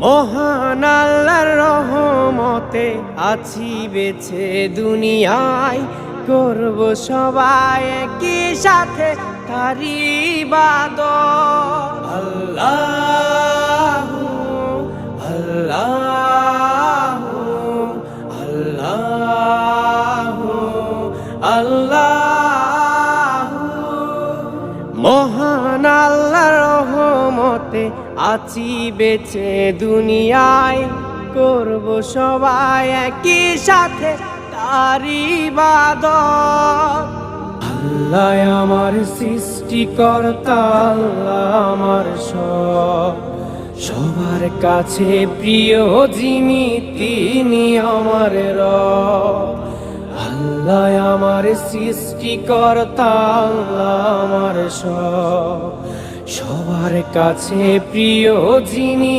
মহান আল্লাহর রহমতে আছি বেঁচে দুনিয়ায়, করব সবাই একই সাথে তারি ইবাদত। আল্লাহু আল্লাহু আল্লাহু আল্লাহু। মহান আল্লাহর রহমতে আছি বেঁচে দুনিয়ায়, করব সবাই একই সাথে তার ইবাদত। আল্লাহ আমার সৃষ্টিকর্তা, আল্লাহ আমার সবার কাছে প্রিয় যিনি, তিনি আমার রব। আল্লাহ আমার সৃষ্টিকর্তা, আল্লাহ আমার সবার কাছে প্রিয় যিনি।